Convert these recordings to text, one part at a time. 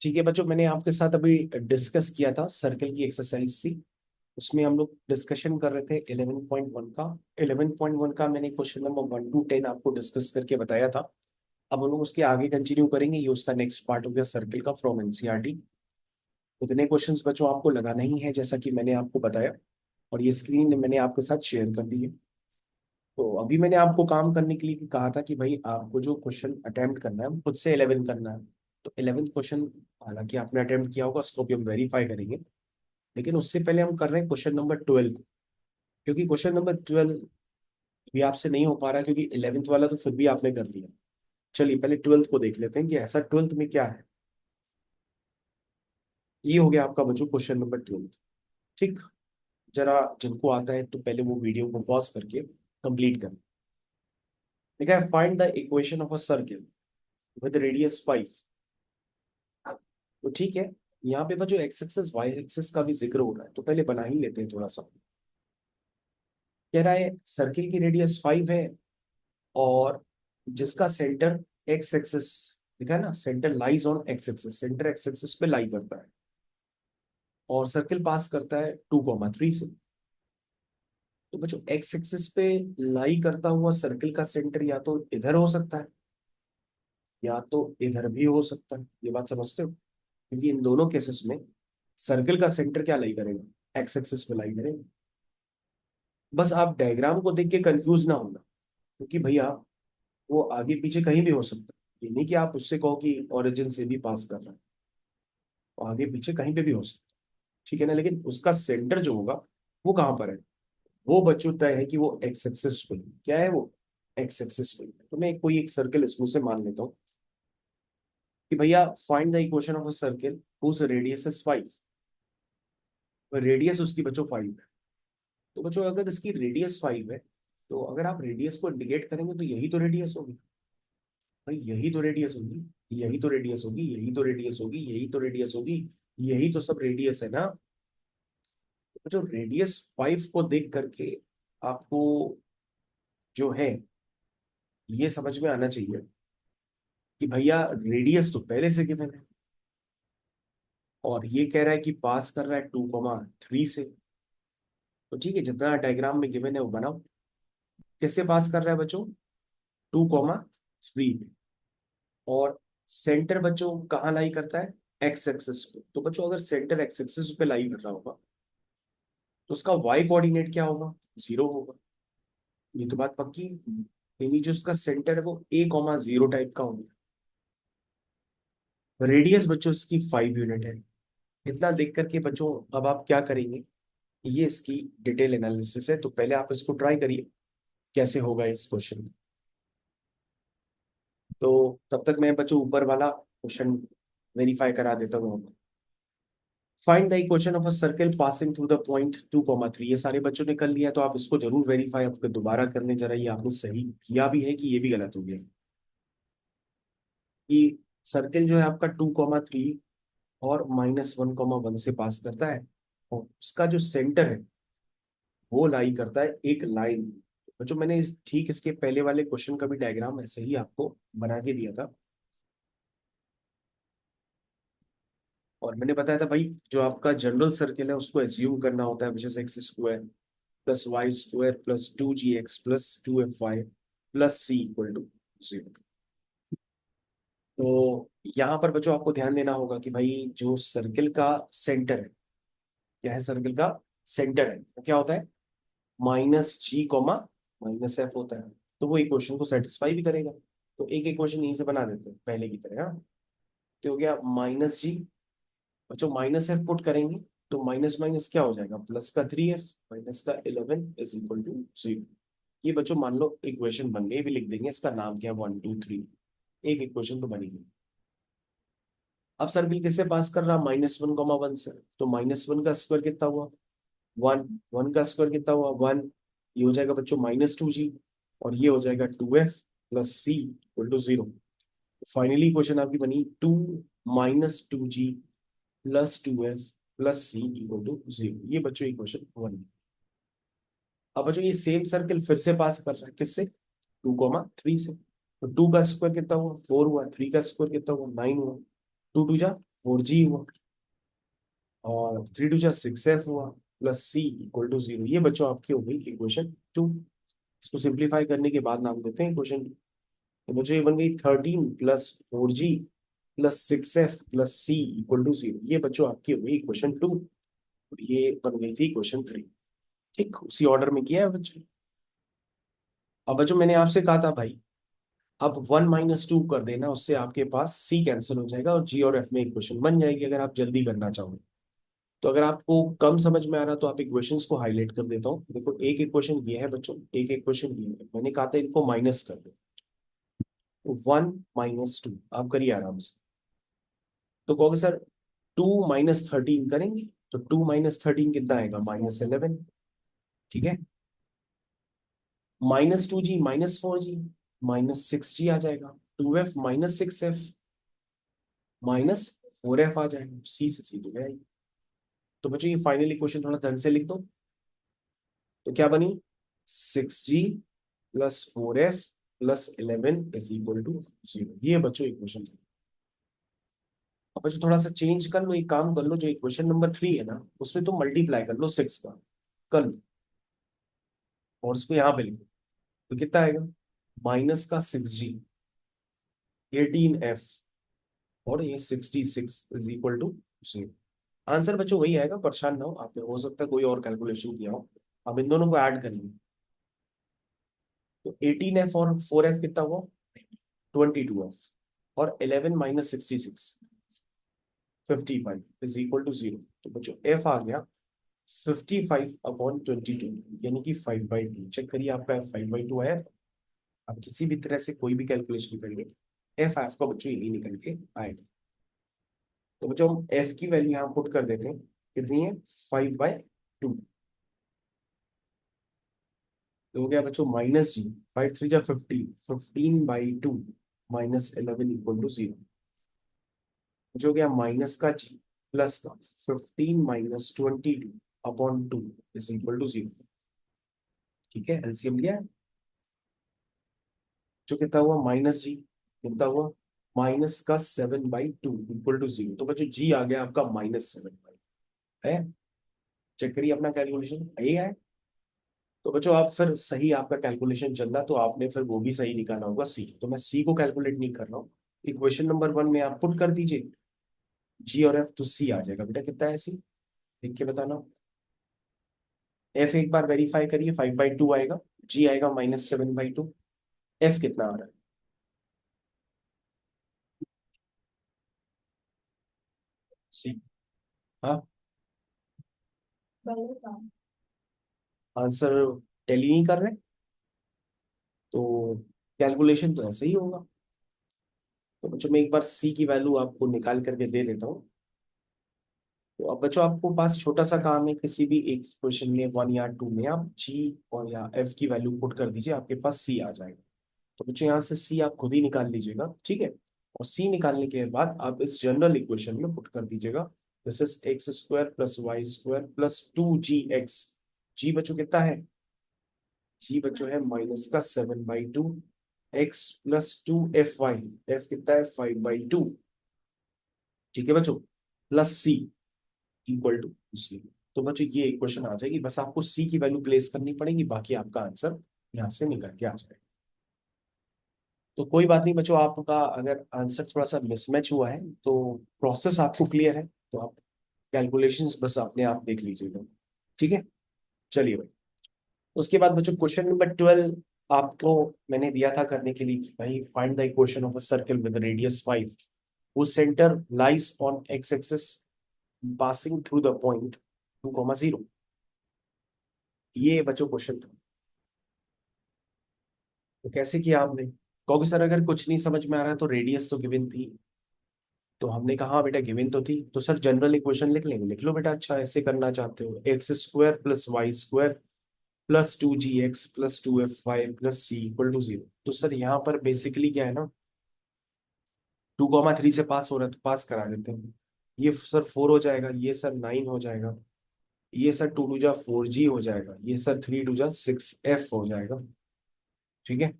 ठीक है बच्चों, मैंने आपके साथ अभी डिस्कस किया था, सर्कल की एक्सरसाइज थी। उसमें हम लोग डिस्कशन कर रहे थे 11.1 का। 11.1 का मैंने क्वेश्चन नंबर 1 to 10 आपको डिस्कस करके बताया था। अब हम लोग उसके आगे कंटिन्यू करेंगे, ये उसका नेक्स्ट पार्ट हो गया सर्कल का फ्रॉम एनसीईआरटी। उतने क्वेश्चंस बच्चों आपको लगाना ही है जैसा कि मैंने आपको बताया, और ये स्क्रीन मैंने आपके साथ शेयर कर दी है। तो अभी मैंने आपको काम करने के लिए कहा था कि भाई आपको जो क्वेश्चन अटेम्प्ट करना है वो खुद से 11 करना है। तो 11th क्वेश्चन हालांकि आपने अटेम्प्ट किया होगा, उसको भी हम वेरीफाई करेंगे। लेकिन उससे पहले हम कर रहे हैं क्वेश्चन नंबर 12, क्योंकि क्वेश्चन नंबर 12 भी आपसे नहीं हो पा रहा है, क्योंकि 11th वाला तो फिर भी आपने कर लिया। चलिए पहले 12th को देख लेते हैं कि ऐसा 12th में क्या है। ये हो गया आपका बच्चों क्वेश्चन नंबर 12। ठीक, जरा जिनको आता है तो पहले वो वीडियो को पॉज करके कंप्लीट करें। देखा है, find the equation of a circle with radius 5। तो ठीक है, यहाँ पे जो एक्स एक्सेस वाई एक्सेस का भी जिक्र हो रहा है, तो पहले बना ही लेते हैं थोड़ा सा। कह रहा है सर्किल की रेडियस 5 है, और जिसका सेंटर एक्स एक्सिस लिखा है ना, centre lies on x axis, centre x axis पे लाई करता है, और सर्किल पास करता है 2,3 से। तो बच्चों एक्स एक्सिस पे लाई करता हुआ सर्किल का सेंटर या तो इधर हो सकता है या तो इधर भी हो सकता है। ये बात समझते हो? क्योंकि इन दोनों केसेस में सर्किल का सेंटर क्या लाई करेगा, एक्स एक्सिस पे लाई करेगा। बस आप डायग्राम को देख के कंफ्यूज ना होना, क्योंकि भैया वो आगे पीछे कहीं भी हो सकता है। ये नहीं कि आप उससे कहो कि ओरिजिन से भी पास कर रहा है, वो आगे पीछे कहीं पे भी हो सकता है। ठीक है ना, लेकिन उसका सेंटर जो होगा वो कहाँ पर है, वो बच्चों तय है कि वो एक्स एक्सिस पे है। क्या है वो, एक्स एक्सिस पे है। तो मैं कोई एक सर्कल इसमें से मान लेता हूँ कि भैया find the equation of a circle whose radius is 5। Radius उसकी बच्चों 5 है। तो बच्चों अगर इसकी रेडियस 5 है, तो अगर आप रेडियस को इंडिकेट करेंगे तो यही तो रेडियस होगी। भाई यही तो रेडियस होगी, यही तो रेडियस होगी, यही तो रेडियस होगी, यही तो रेडियस होगी, यही तो सब रेडियस है ना। तो जो रेडियस 5 को देख करके आपको जो है ये समझ में आना चाहिए कि भैया रेडियस तो पहले से गिवन है, और ये कह रहा है कि पास कर रहा है 2,3 से। तो ठीक है, जितना डायग्राम में गिवन है वो बनाओ। किससे पास कर रहा है बच्चों, 2,3 में। और सेंटर बच्चों कहाँ लाई करता है, एक्स एक्सिस पे। तो बच्चों अगर सेंटर एक्स एक्सिस पे लाई कर रहा होगा तो उसका वाई कोऑर्डिनेट क्या होगा, 0 होगा। ये तो बात पक्की है। यानी जो उसका सेंटर है वो A,0 टाइप का होगा। रेडियस बच्चों इसकी 5 यूनिट है। इतना देख करके बच्चों अब आप क्या करेंगे, ये इसकी डिटेल एनालिसिस है। तो पहले आप इसको ट्राई करिए कैसे होगा इस क्वेश्चन में। तो तब तक मैं बच्चों ऊपर वाला क्वेश्चन वेरीफाई करा देता हूँ। Find the equation of a circle passing through the point 2,3। ये सारे बच्चों ने कर लिया, तो आप इसको जरूर वेरीफाई आपको दोबारा कर लें जरा, ये आपने सही किया भी है कि ये भी गलत हो गया। कि सर्किल जो है आपका 2,3 और -1,1 से पास करता है, और उसका जो सेंटर है वो लाई करता है एक लाइन। जो मैंने ठीक इसके पहले वाले क्वेश्चन का भी डायग्राम ऐसे ही आपको बना के दिया था, और मैंने बताया था भाई जो आपका जनरल सर्किल है उसको एज्यूम करना होता है, which is X square plus Y square plus 2gx plus 2fy plus c equal to 0। तो यहाँ पर बच्चों आपको ध्यान देना होगा कि भाई जो सर्किल का सेंटर है, क्या है सर्किल का सेंटर है वो क्या होता है, -g, -f होता है। तो वो इक्वेशन को सेटिस्फाई भी करेगा। तो एक इक्वेशन यहीं से बना देते हैं पहले की तरह, हाँ। तो हो गया -g, बच्चों -f पुट करेंगे तो माइनस माइनस क्या हो जाएगा, प्लस का 3f माइनस का 11 इज इक्वल टू 0। ये बच्चों मान लो इक्वेशन बन गई, भी लिख देंगे इसका नाम क्या है, 1 2 3। एक इक्वेशन तो बनी गई। अब सर्किल किससे पास कर रहा, -1,1 से। तो -1 का स्क्वायर कितना हुआ, 1। 1 का स्क्वायर कितना हुआ, 1। ये हो जाएगा बच्चों -2g, और ये हो जाएगा 2f plus c equal to 0। Finally equation आपकी बनी 2 -2g plus 2f plus c equal to 0। ये बच्चों इक्वेशन 1। अब बच्चों ये सेम सर्किल फिर से पास कर रहा है किससे, 2,3 से। तो 2 का स्क्वायर कितना हुआ, 4 हुआ। 3 का स्क्वायर कितना हुआ, 9 हुआ। 2 2 जा 4G हुआ, और 3 2 जा 6F हुआ, प्लस C इक्वल टू 0। ये बच्चों आपकी हो गई इक्वेशन 2। इसको सिंप्लीफाई करने के बाद नाम देते हैं इक्वेशन 2। तो बच्चों ये बन गई 13 + 4G plus 6F plus C equal to 0। ये बच्चों आपकी हो गई इक्वेशन 2। ये बन गई थी इक्वेशन 3। ठीक, उसी ऑर्डर में किया है बच्चों। अब बच्चों मैंने आपसे कहा था भाई, अब 1 - 2 कर देना, उससे आपके पास C कैंसिल हो जाएगा और G और F में इक्वेशन बन जाएगी, अगर आप जल्दी करना चाहो। तो अगर आपको कम समझ में आ रहा तो आप इक्वेशंस को हाईलाइट कर देता हूँ। देखो, एक इक्वेशन ये है बच्चों, एक इक्वेशन ये है, मैंने कहा था इनको माइनस कर दो। 1 - 2 आप करिए आराम से। तो कहोगे सर 2 - 13 करेंगे, तो 2 - 13 कितना आएगा, -11। ठीक है, -2G -4G -6G आ जाएगा, 2F -6F -4F आ जाएगा, सी से सी तो गया ही। तो बच्चों ये फाइनल इक्वेशन थोड़ा ढंग से लिख दो। तो क्या बनी, 6G plus 4F plus 11 is equal to 0। ये बच्चों इक्वेशन। अब बच्चों थोड़ा सा चेंज कर लो, एक काम कर लो, जो इक्वेशन नंबर 3 है ना, उसमें तो मल्टीप्लाई कर लो 6 का, कर लो, और उसको यहाँ पे लिखो। तो कितना आएगा, माइनस का 6G 18F और ये 66 इज इक्वल टू 0। आंसर बच्चों वही आएगा, परेशान ना हो, आपने हो सकता है कोई और कैलकुलेशन किया हो। अब इन दोनों को ऐड करेंगे, तो 18F और 4F कितना हुआ, 22F, और 11 - 66 55 इज इक्वल टू 0। तो बच्चों F आ गया 55/22, यानी कि 5/2। चेक करिए आपका F 5/2 आया। आप किसी भी तरह से कोई भी कैलकुलेशन करिए, F आपका बच्चों यही निकल के आएगा। तो बच्चों हम F की वैल्यू यहाँ पुट कर देते हैं, कितनी है, 5/2। तो हो गया बच्चों -G, 5 3 जा 15, 15/2 -11 इक्वल टू 0। जो हो गया माइनस का G प्लस का 15 - 22/2 इज इक्वल टू 0। ठीक है, एलसीएम लिया है। जो कितना हुआ, -G कितना हुआ, -7/2 इक्वल टू 0। तो बच्चों G आ गया आपका -7 है। चेक करिए अपना कैलकुलेशन, यही है। तो बच्चों आप फिर सही आपका कैलकुलेशन चल रहा, तो आपने फिर वो भी सही निकाला होगा C। तो मैं C को कैलकुलेट नहीं कर रहा हूँ, इक्वेशन नंबर 1 में आप पुट कर दीजिए G और F, तो C आ जाएगा। बेटा कितना है C, देख के बताना। F एक बार वेरीफाई करिए, 5/2 आएगा, G आएगा -7/2। F कितना आ रहा है, C। हाँ, आंसर टैली नहीं कर रहे, तो कैलकुलेशन तो ऐसे ही होगा। तो बच्चों मैं एक बार C की वैल्यू आपको निकाल करके दे देता हूँ। तो अब बच्चों आपको पास छोटा सा काम है, किसी भी एक क्वेश्चन में 1 या 2 में आप G और या F की वैल्यू पुट कर दीजिए, आपके पास C आ जाएगा। तो बच्चों यहाँ से C आप खुद ही निकाल लीजिएगा, ठीक है। और C निकालने के बाद आप इस जनरल इक्वेशन में पुट कर दीजिएगा, this is x² + y² + 2gx। जी बच्चों कितना है, जी बच्चों है -7/2, x + 2fy, f कितना है 5/2। ठीक है बच्चों, प्लस C इक्वल टू 0। तो बच्चों ये इक्वेशन आ जाएगी, बस आपको C की वैल्यू प्लेस करनी पड़ेगी, बाकी आपका आंसर यहाँ से निकल के आ जाएगा। तो कोई बात नहीं बच्चों, आपका अगर आंसर थोड़ा सा मिसमैच हुआ है तो प्रोसेस आपको क्लियर है, तो आप कैलकुलेशंस बस अपने आप देख लीजिएगा। ठीक है, चलिए भाई। उसके बाद बच्चों क्वेश्चन नंबर 12 आपको मैंने दिया था करने के लिए कि भाई find the equation of a circle with radius 5 whose center lies on x-axis passing through the point 2, 0। ये बच्चों क्वेश्चन था। तो कैसे किया आपने, कहोगे सर अगर कुछ नहीं समझ में आ रहा है तो रेडियस तो गिवन थी। तो हमने कहा हाँ बेटा गिवन तो थी, तो सर जनरल इक्वेशन लिख लेंगे, लिख लो बेटा। अच्छा ऐसे करना चाहते हो, x² + y² + 2gx + 2fy + c equal to 0। तो सर यहाँ पर बेसिकली क्या है ना, 2, 3 से पास हो रहा है तो पास करा देते हैं। ये सर 4 हो जाएगा, ये सर 9 हो जाएगा, ये सर 2 2 जा 4G हो जाएगा, ये सर 3 2 जा 6F हो जाएगा। ठीक है,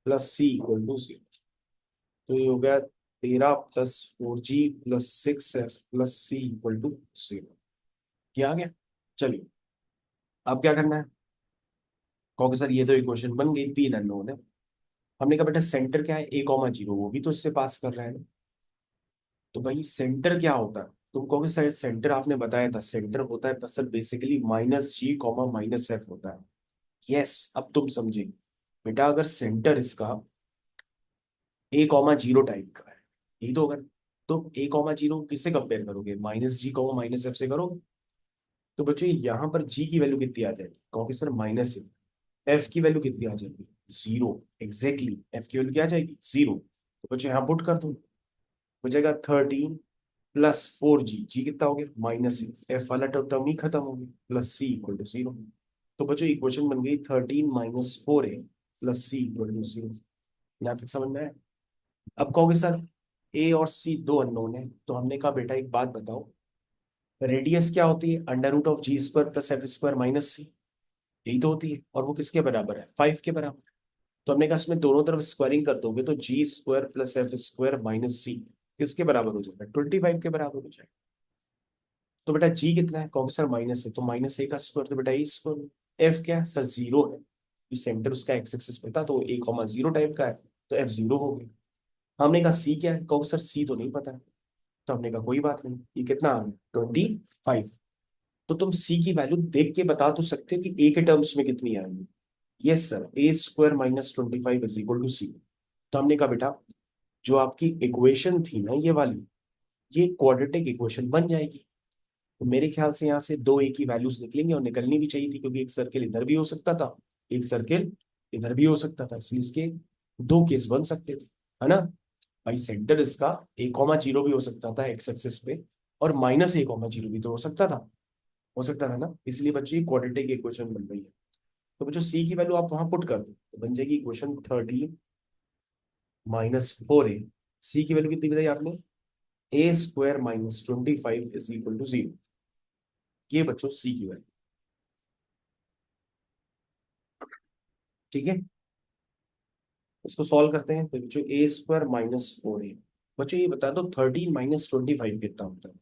प्लस C इक्वल टू 0। तो ये हो गया 13 + 4G + 6F + C = 0। क्या आ गया? चलिए, अब क्या करना है? कहोगे सर ये तो इक्वेशन बन गई, 3 अननोन है। हमने कहा बेटा सेंटर क्या है, a, 0, वो भी तो इससे पास कर रहा है ना। तो भाई सेंटर क्या होता है? तुम कहोगे सर सेंटर आपने बताया था, सेंटर होता है सर बेसिकली -G, -F होता है। यस, अब तुम समझे बेटा, अगर सेंटर इसका a, 0 टाइप का है, यही तो होगा। तो a, 0 किससे कंपेयर करोगे? -G, -F से करोगे। तो बच्चों यहाँ पर g की वैल्यू कितनी आ जाएगी? कहोगे सर माइनस है। f की वैल्यू कितनी आ जाएगी? 0। एग्जैक्टली f की वैल्यू क्या आ जाएगी? 0। तो बच्चों यहाँ पुट कर दो, हो जाएगा 13 + 4G। जी कितना हो गया? -6। एफ वाला टर्म ही खत्म हो गया, +C = 0। तो बच्चों इक्वेशन बन गई 13 - 4A + C = 0। यहाँ तक समझ में आया? अब कहोगे सर ए और सी दो अननोन है, तो हमने कहा बेटा एक बात बताओ, रेडियस क्या होती है? √G² + F² - C। यही तो होती है, और वो किसके बराबर है? 5 के बराबर। तो हमने कहा इसमें दोनों तरफ स्क्वायरिंग कर दोगे तो G² + F² - C किसके बराबर हो जाएगा? 25 के बराबर हो जाएगा। तो बेटा जी कितना है? कहोगे सर माइनस है, तो -A का स्क्वायर तो बेटा A²। एफ क्या है सर? 0 है, सेंटर उसका एक्स एक्सिस पे था, तो A, 0 टाइप का है, तो F 0 हो गया। हमने कहा सी क्या है? कहोगे सर सी तो नहीं पता है। तो हमने कहा कोई बात नहीं, ये कितना आ गया? 25। तो तुम सी की वैल्यू देख के बता तो सकते हो कि ए के टर्म्स में कितनी आएगी। Yes sir, A² - 25 = C। तो हमने कहा बेटा जो आपकी इक्वेशन थी ना ये वाली, ये क्वाड्रेटिक इक्वेशन बन जाएगी। तो मेरे ख्याल से यहाँ से दो ए की वैल्यूज निकलेंगे, और निकलनी भी चाहिए थी, क्योंकि एक सर्किल इधर भी हो सकता था, एक सर्किल इधर भी हो सकता था, इसलिए इसके दो केस बन सकते थे, है ना। भाई सेंटर इसका A, 0 भी हो सकता था एक्स एक्सिस पे, और -A, 0 भी तो हो सकता था ना। इसलिए बच्चों ये क्वाड्रेटिक इक्वेशन बन रही है। तो बच्चों सी की वैल्यू आप वहां पुट कर दो, तो बन जाएगी इक्वेशन 13 - 4A। सी की वैल्यू कितनी बताई आपने? A² - 25 = 0। ये बच्चों सी की वैल्यू, ठीक है। इसको सॉल्व करते हैं, तो बच्चों A² - 4A। बच्चों ये बता दो 13 - 25 कितना होता है?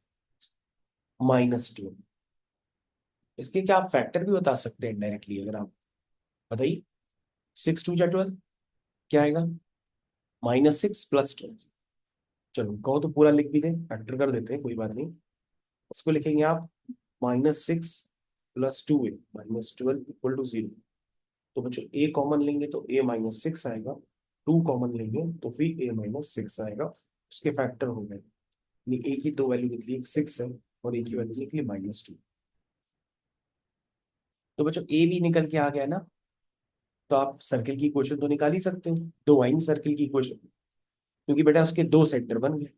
-2। इसके क्या आप फैक्टर भी बता सकते हैं डायरेक्टली? अगर आप बताइए, 6×2 = 12, क्या आएगा? -6 + 12। चलो कहो तो पूरा लिख भी दें, फैक्टर कर देते हैं, कोई बात नहीं। उसको लिखेंगे आप -6 + 2A -12 = 0। तो बच्चों ए कॉमन लेंगे तो A - 6 आएगा, 2 कॉमन लेंगे तो फिर A - 6 आएगा। उसके फैक्टर हो गए, ए की दो वैल्यू निकली, एक 6 है और ए की वैल्यू निकली -2। तो बच्चों ए भी निकल के आ गया ना। तो आप सर्किल की इक्वेशन तो निकाल ही सकते हो, दो आएंगी सर्किल की इक्वेशन, क्योंकि बेटा उसके दो सेंटर बन गए।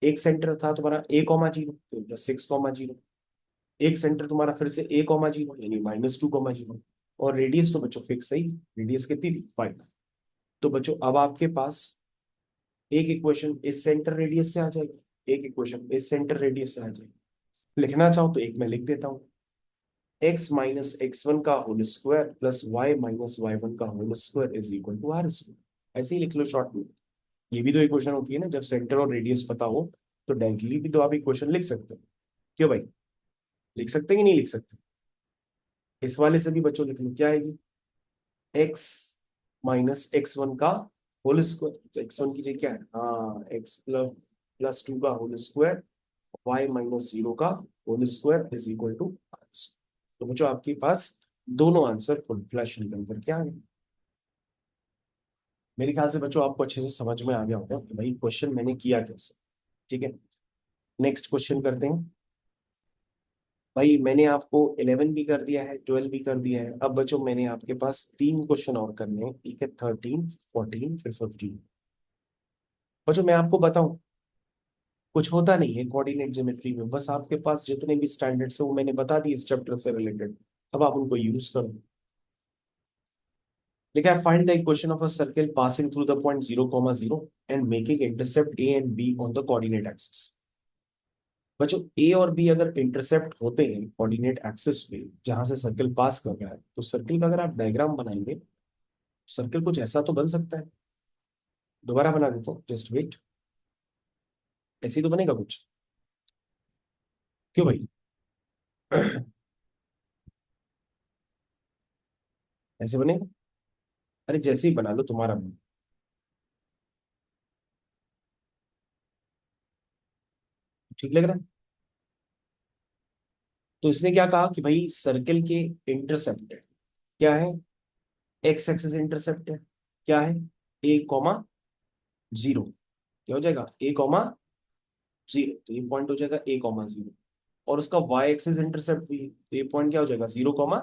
एक सेंटर था तुम्हारा A, 0 तो 6, 0। एक सेंटर तुम्हारा फिर से A, 0 यानी -2, 0। और रेडियस तो बच्चों फिक्स है ही, रेडियस कितनी थी? 5। तो बच्चों अब आपके पास एक इक्वेशन इस सेंटर रेडियस से आ जाएगी, एक इक्वेशन इस सेंटर रेडियस से आ जाएगी। लिखना चाहो तो एक मैं लिख देता हूँ, x - x1 का होल स्क्वायर +y - y1 का होल स्क्वायर = r²। ऐसे ही लिख लो शॉर्ट में। ये भी तो इक्वेशन होती है ना, जब सेंटर और रेडियस पता हो तो डायरेक्टली भी तो आप इक्वेशन लिख सकते हो। क्यों भाई, लिख सकते हैं कि नहीं लिख सकते? इस वाले से भी बच्चों लिख लो, क्या आएगी? x - x1 का होल स्क्वायर, तो x1 की जगह क्या है? हाँ, x +2 का होल स्क्वायर y - 0 का होल स्क्वायर = r। तो बच्चों आपके पास दोनों आंसर फुल फ्लैश निकल करके आ गए। मेरे ख्याल से बच्चों आपको अच्छे से समझ में आ गया होगा कि भाई क्वेश्चन मैंने किया कैसे। ठीक है, नेक्स्ट क्वेश्चन करते हैं। भाई मैंने आपको 11 भी कर दिया है, 12 भी कर दिया है, अब बच्चों मैंने आपके पास तीन क्वेश्चन और करने हैं, ठीक है? 13, 14 फिर 15। बच्चों मैं आपको बताऊं, कुछ होता नहीं है कोऑर्डिनेट ज्योमेट्री में, बस आपके पास जितने भी स्टैंडर्ड्स है वो मैंने बता दिए इस चैप्टर से रिलेटेड। अब आप उनको यूज करो। लिखा है find the equation of a circle passing through the point 0, 0 and making intercept A and be on the coordinate axis. बच्चों ए और बी अगर इंटरसेप्ट होते हैं कोऑर्डिनेट एक्सिस पे जहां से सर्किल पास कर रहा है, तो सर्किल का अगर आप डायग्राम बनाएंगे, सर्किल कुछ ऐसा तो बन सकता है। दोबारा बना देता हूँ, जस्ट वेट। ऐसे ही तो बनेगा कुछ, क्यों भाई? ऐसे बनेगा? अरे जैसे ही बना लो तुम्हारा मन। ठीक लग रहा है? तो इसने क्या कहा कि भाई सर्कल के इंटरसेप्ट क्या है, एक्स एक्सिस इंटरसेप्ट है, क्या है, ए कॉमा जीरो। क्या हो जाएगा, ए कॉमा जीरो, तो ये पॉइंट हो जाएगा ए कॉमा जीरो। और उसका वाई एक्सिस इंटरसेप्ट भी है, तो ये पॉइंट क्या हो जाएगा, जीरो कॉमा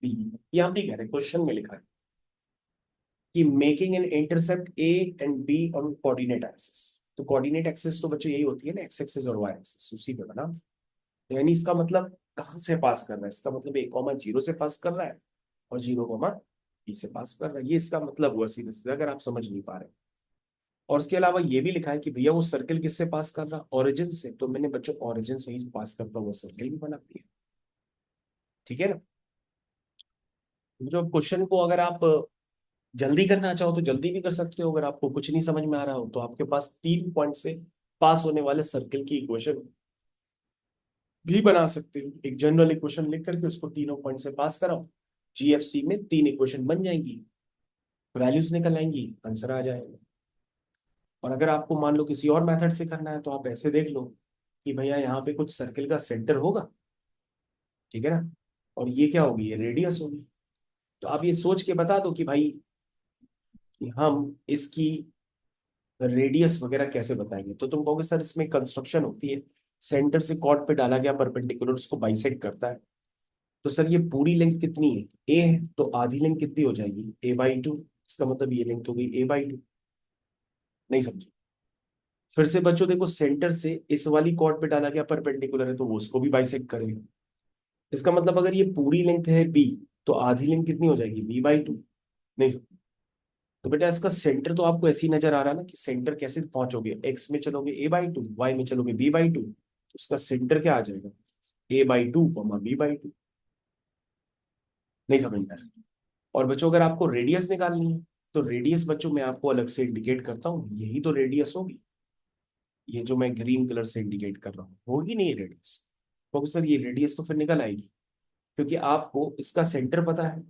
बी। ये हम नहीं कह रहे, क्वेश्चन में लिखा है कि making an intercept A and be on coordinate axis. तो कोऑर्डिनेट एक्सिस तो बच्चों यही होती है ना, एक्स एक्सिस और वाई एक्सिस, उसी पे बना। यानी इसका मतलब कहाँ से पास कर रहा है, इसका मतलब ए कॉमा जीरो से पास कर रहा है और जीरो कॉमा बी से पास कर रहा है। ये इसका मतलब हुआ सीधे सीधे, अगर आप समझ नहीं पा रहे। और उसके अलावा ये भी लिखा है कि भैया वो सर्कल किससे पास कर रहा, ओरिजिन से। तो मैंने बच्चों ओरिजिन से ही पास करता हुआ सर्कल भी बना दिया। ठीक है ना? जो क्वेश्चन को अगर आप जल्दी करना चाहो तो जल्दी भी कर सकते हो, अगर आपको कुछ नहीं समझ में आ रहा हो तो आपके पास 3 पॉइंट से पास होने वाले सर्कल की इक्वेशन भी बना सकते हो। एक जनरल इक्वेशन लिख करके उसको तीनों पॉइंट से पास कराओ, जीएफसी में 3 इक्वेशन बन जाएंगी, वैल्यूज निकल आएंगी, आंसर आ जाएगा। और अगर आपको मान लो किसी और मेथड से करना है तो आप ऐसे देख लो कि भैया यहाँ पे कुछ सर्कल का सेंटर होगा, ठीक है ना, और ये क्या होगी, ये रेडियस होगी। तो आप ये सोच के बता दो कि भाई कि हम इसकी रेडियस वगैरह कैसे बताएंगे। तो तुम कहोगे सर इसमें कंस्ट्रक्शन होती है, सेंटर से कॉर्ड पे डाला गया परपेंडिकुलर उसको बाइसेक्ट करता है। तो सर ये पूरी लेंथ कितनी है, ए है, तो आधी लेंथ कितनी हो जाएगी, A/2। इसका मतलब ये लेंथ हो गई A/2। नहीं समझे? फिर से बच्चों देखो, सेंटर से इस वाली कॉर्ड पे डाला गया परपेंडिकुलर है तो वो उसको भी बाइसेक्ट करेगा। इसका मतलब अगर ये पूरी लेंथ है बी, तो आधी लेंथ कितनी हो जाएगी, B/2। नहीं, तो बेटा इसका सेंटर तो आपको ऐसे ही नजर आ रहा है ना कि सेंटर कैसे पहुंचोगे, एक्स में चलोगे A/2, वाई में चलोगे B/2, तो उसका सेंटर क्या आ जाएगा, A/2 B/2। नहीं समझ में आया? और बच्चों अगर आपको रेडियस निकालनी है तो रेडियस बच्चों मैं आपको अलग से इंडिकेट करता हूँ, यही तो रेडियस होगी। ये जो मैं ग्रीन कलर से इंडिकेट कर रहा हूँ होगी नहीं रेडियस। तो सर ये रेडियस तो फिर निकल आएगी, क्योंकि आपको इसका सेंटर पता है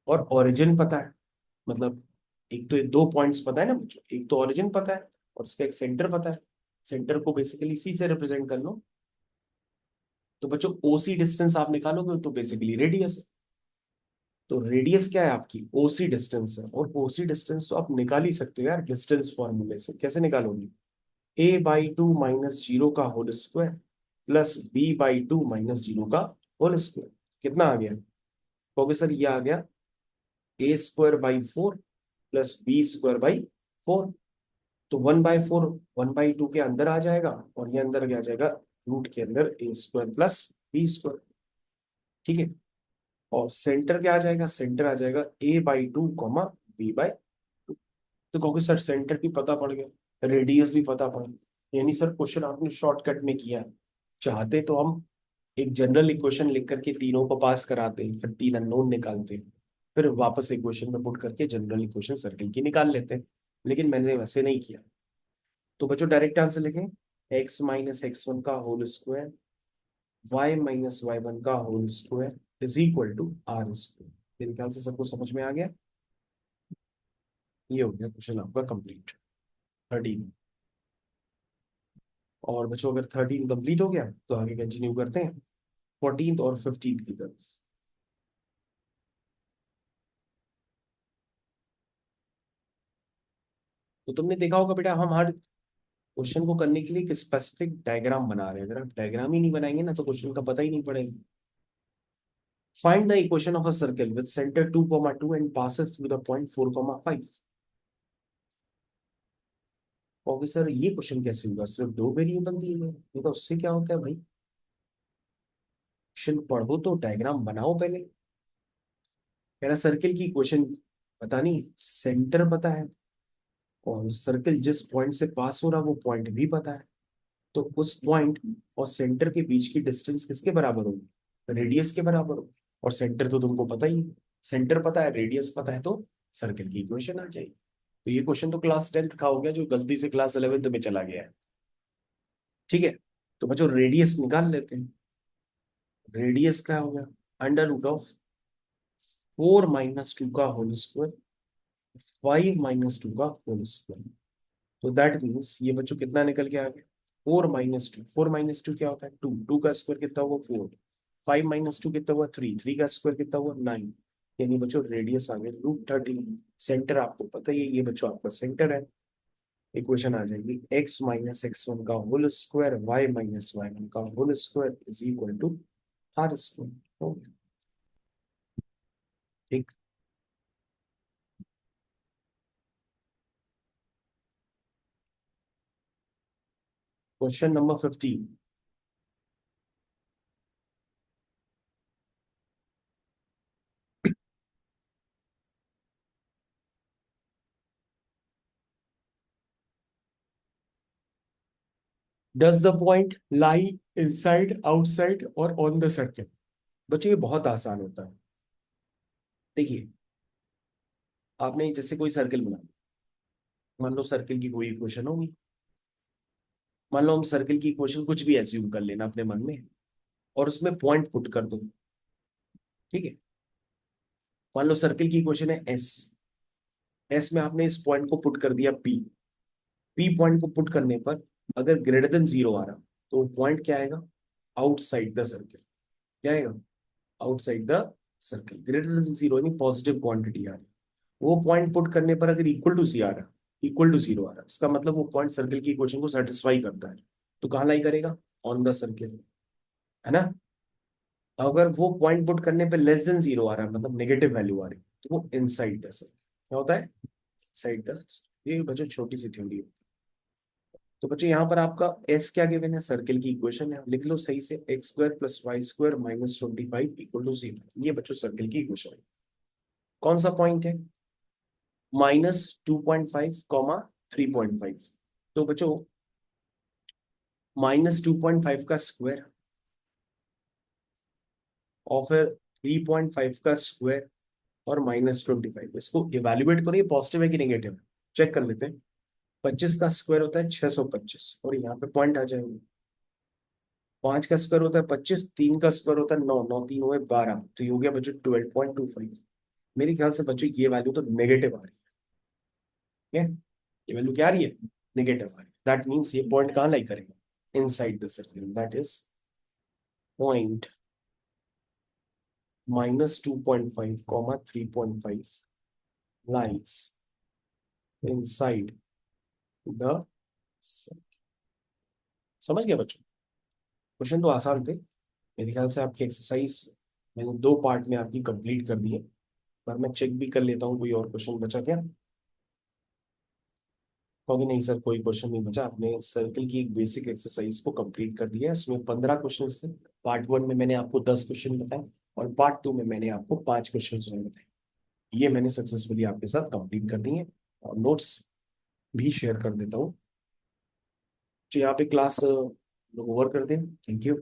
और ओरिजिन पता है। मतलब एक तो ये 2 पॉइंट्स पता है ना मुझे, एक तो ओरिजिन पता है और इसका एक सेंटर पता है। सेंटर को बेसिकली सी से रिप्रेजेंट कर लो। तो बच्चों ओसी डिस्टेंस आप निकालोगे तो बेसिकली रेडियस है। तो रेडियस क्या है आपकी, ओसी डिस्टेंस है। और ओसी डिस्टेंस तो आप निकाल ही सकते हो यार डिस्टेंस फॉर्मूले से। कैसे निकालोगे, A/2 माइनस जीरो का whole square plus B/2 minus zero का होल स्क्वायर। कितना आ गया, कहोगे सर ये आ गया A² by 4 plus B² by 4। तो 1/4 1/2 के अंदर आ जाएगा और ये अंदर क्या आ जाएगा, रूट के अंदर A² प्लस B²। ठीक है। और सेंटर क्या आ जाएगा, सेंटर आ जाएगा A/2 कॉमा B/2। तो कहोगे सर सेंटर भी पता पड़ गया, रेडियस भी पता पड़ गया, यानी सर क्वेश्चन आपने शॉर्टकट में किया है। चाहते तो हम एक जनरल इक्वेशन लिख करके तीनों को पास कराते हैं, फिर 3 अननोन निकालते हैं, फिर वापस इक्वेशन में पुट करके जनरल इक्वेशन सर्किल की निकाल लेते हैं। लेकिन मैंने वैसे नहीं किया। तो बच्चों डायरेक्ट आंसर लिखें, x - x1 का होल स्क्वायर, y - y1 का whole square is equal to R²। मेरे ख्याल से सबको समझ में आ गया। ये हो गया क्वेश्चन आपका कंप्लीट, 13। और बच्चों अगर 13 कंप्लीट हो गया तो आगे कंटिन्यू करते हैं 14th और 15th की तरफ। तो तुमने देखा होगा बेटा, हम हर क्वेश्चन को करने के लिए एक स्पेसिफिक डायग्राम बना रहे हैं। अगर आप डायग्राम ही नहीं बनाएंगे ना तो क्वेश्चन का पता ही नहीं पड़ेगा। Find the equation of a circle with centre 2, 2 and passes through the point 4, 5। Okay sir ये क्वेश्चन कैसे होगा, सिर्फ 2 वेरिएबल दिए गए, ये तो उससे क्या होता है भाई, क्वेश्चन पढ़ो तो डायग्राम बनाओ पहले। मेरा सर्किल की इक्वेशन पता नहीं, सेंटर पता है, और सर्कल जिस पॉइंट से पास हो रहा वो पॉइंट भी पता है। तो उस पॉइंट और सेंटर के बीच की डिस्टेंस किसके बराबर होगी, रेडियस के बराबर होगी। और सेंटर तो तुमको पता ही है, सेंटर पता है, रेडियस पता है, तो सर्कल की इक्वेशन आ जाएगी। तो ये क्वेश्चन तो क्लास 10th का हो गया, जो गलती से क्लास 11th में चला गया है। ठीक है, तो बच्चों रेडियस निकाल लेते हैं। रेडियस क्या हो गया, अंडर रूट ऑफ 4 - 2 का होल स्क्वायर, 5 - 2 का होल स्क्वायर। तो दैट मीन्स ये बच्चों कितना निकल के आ गया, 4 - 2। 4 - 2 क्या होता है, 2। 2 का स्क्वायर कितना हुआ, 4। 5 - 2 कितना हुआ, 3। 3 का स्क्वायर कितना हुआ, 9। यानी बच्चों रेडियस आ गया √13। सेंटर आपको पता ही है, ये बच्चों आपका सेंटर है। इक्वेशन आ जाएगी x - x1 का होल स्क्वायर, y - y1 का whole square is equal to R square. ठीक। Question number 15। Does the point lie inside, outside और ऑन द सर्किल। बच्चों ये बहुत आसान होता है। देखिए, आपने जैसे कोई सर्किल बना, मान लो सर्किल की कोई इक्वेशन होगी। मान लो हम सर्किल की इक्वेशन कुछ भी एज्यूम कर लेना अपने मन में, और उसमें पॉइंट पुट कर दो। ठीक है, मान लो सर्किल की इक्वेशन है एस। एस में आपने इस पॉइंट को पुट कर दिया पी। पी पॉइंट को पुट करने पर अगर ग्रेटर देन 0 आ रहा, तो पॉइंट क्या आएगा, आउटसाइड द सर्किल। क्या आएगा, outside the circle. Greater than 0 यानी पॉजिटिव क्वांटिटी आ रही। वो पॉइंट पुट करने पर अगर इक्वल टू सी आ रहा, इक्वल टू 0 आ रहा, इसका मतलब वो पॉइंट सर्किल की इक्वेशन को सेटिस्फाई करता है। तो कहाँ लाई करेगा, ऑन द सर्किल, है ना। अगर वो पॉइंट पुट करने पे लेस देन 0 आ रहा है, मतलब नेगेटिव वैल्यू आ रही है, तो वो इनसाइड द सर्किल। क्या होता है, साइड द। ये बच्चों छोटी सी थ्योरी है। तो बच्चों यहाँ पर आपका एस क्या गिवन है, सर्किल की इक्वेशन है, लिख लो सही से, x² + y² - 25 = 0। ये बच्चों सर्किल की इक्वेशन है। कौन सा पॉइंट है, -2.5, 3.5। तो बच्चों -2.5 का स्क्वायर और फिर 3.5 का स्क्वायर और -25, इसको इवेल्युएट करो, ये पॉजिटिव है कि नेगेटिव है, चेक कर लेते हैं। 25 का स्क्वायर होता है 625, और यहाँ पे पॉइंट आ जाएंगे। 5 का स्क्वायर होता है 25, 3 का स्क्वायर होता है 9, 9 3 हुए 12, तो ये हो गया बच्चों 12.25। मेरे ख्याल से बच्चों ये वैल्यू तो नेगेटिव आ रही है। ये वैल्यू क्या आ रही है, नेगेटिव आ रही है। दैट मीन्स ये पॉइंट कहाँ लाई करेगा, inside the circle. That is point -2.5, 3.5 lies inside the circle। समझ गया बच्चों, क्वेश्चन तो आसान थे। मेरे ख्याल से आपकी एक्सरसाइज मैंने 2 पार्ट में आपकी कंप्लीट कर दी है। पर मैं चेक भी कर लेता हूँ कोई और क्वेश्चन बचा क्या। क्योंकि नहीं सर, कोई क्वेश्चन नहीं बचा। आपने सर्किल की एक बेसिक एक्सरसाइज को कंप्लीट कर दिया है। इसमें 15 क्वेश्चन थे। पार्ट 1 में मैंने आपको 10 क्वेश्चन बताए, और पार्ट 2 में मैंने आपको 5 क्वेश्चन बताए। ये मैंने सक्सेसफुली आपके साथ कंप्लीट कर दिए, और नोट्स भी शेयर कर देता हूँ। तो यहाँ पे क्लास लोग ओवर कर दें। Thank you.